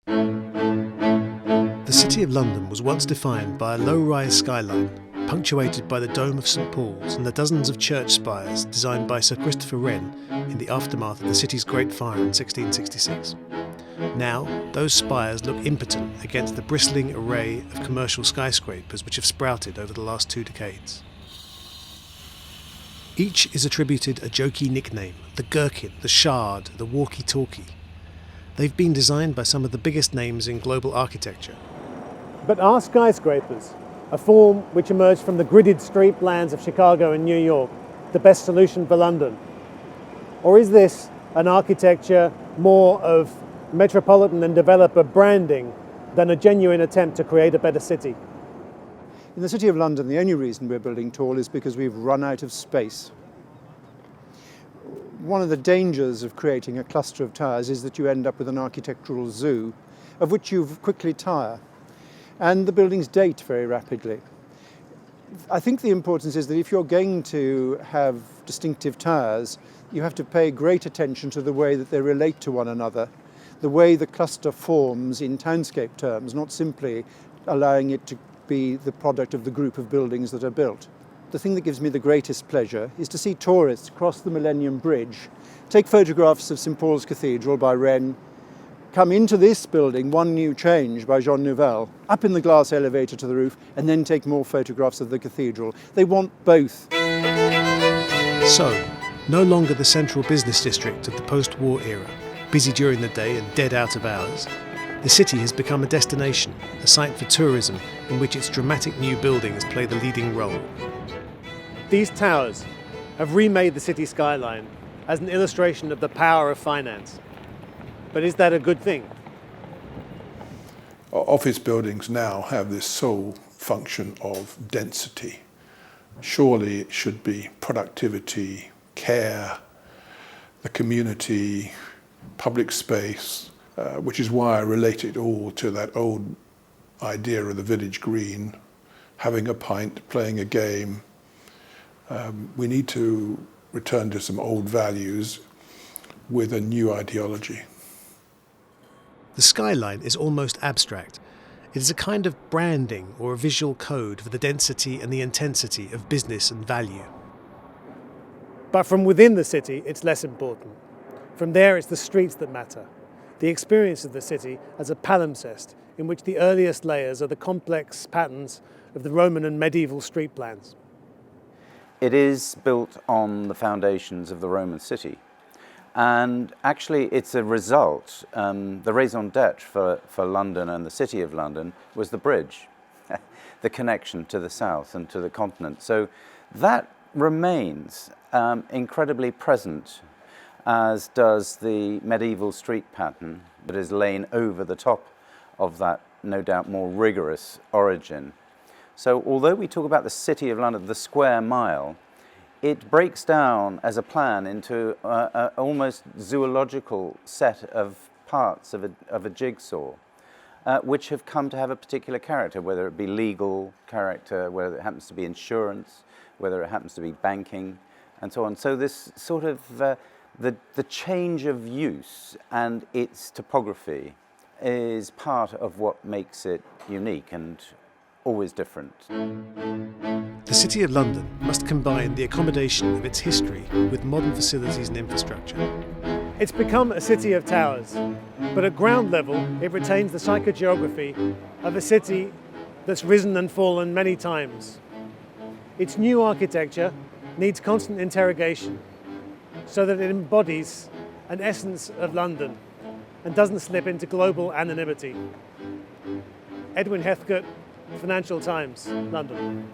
The City of London was once defined by a low-rise skyline, punctuated by the Dome of St Paul's and the dozens of church spires designed by Sir Christopher Wren in the aftermath of the city's Great Fire in 1666. Now, those spires look impotent against the bristling array of commercial skyscrapers which have sprouted over the last 2 decades. Each is attributed a jokey nickname: the Gherkin, the Shard, the Walkie-Talkie. They've been designed by some of the biggest names in global architecture. But are skyscrapers, a form which emerged from the gridded street plans of Chicago and New York, the best solution for London? Or is this an architecture more of metropolitan and developer branding than a genuine attempt to create a better city? In the City of London, the only reason we're building tall is because we've run out of space. One of the dangers of creating a cluster of towers is that you end up with an architectural zoo, of which you quickly tire, and the buildings date very rapidly. I think the importance is that if you're going to have distinctive towers, you have to pay great attention to the way that they relate to one another, the way the cluster forms in townscape terms, not simply allowing it to be the product of the group of buildings that are built. The thing that gives me the greatest pleasure is to see tourists cross the Millennium Bridge, take photographs of St Paul's Cathedral by Wren, come into this building, One New Change by Jean Nouvel, up in the glass elevator to the roof, and then take more photographs of the cathedral. They want both. So, no longer the central business district of the post-war era, busy during the day and dead out of hours, the city has become a destination, a site for tourism in which its dramatic new buildings play the leading role. These towers have remade the city skyline as an illustration of the power of finance. But is that a good thing? Office buildings now have this sole function of density. Surely it should be productivity, care, the community, public space, which is why I relate it all to that old idea of the village green, having a pint, playing a game. We need to return to some old values with a new ideology. The skyline is almost abstract. It is a kind of branding or a visual code for the density and the intensity of business and value. But from within the city, it's less important. From there, it's the streets that matter. The experience of the city as a palimpsest in which the earliest layers are the complex patterns of the Roman and medieval street plans. It is built on the foundations of the Roman city. And actually, it's a result. The raison d'etre for London and the City of London was the bridge, the connection to the south and to the continent. So that remains incredibly present, as does the medieval street pattern that is laying over the top of that, no doubt, more rigorous origin. So although we talk about the City of London, the square mile, it breaks down as a plan into an almost zoological set of parts of a jigsaw, which have come to have a particular character, whether it be legal character, whether it happens to be insurance, whether it happens to be banking, and so on. So this sort of, the change of use and its topography is part of what makes it unique and always different. The City of London must combine the accommodation of its history with modern facilities and infrastructure. It's become a city of towers, but at ground level, it retains the psychogeography of a city that's risen and fallen many times. Its new architecture needs constant interrogation so that it embodies an essence of London and doesn't slip into global anonymity. Edwin Heathcote, Financial Times, London.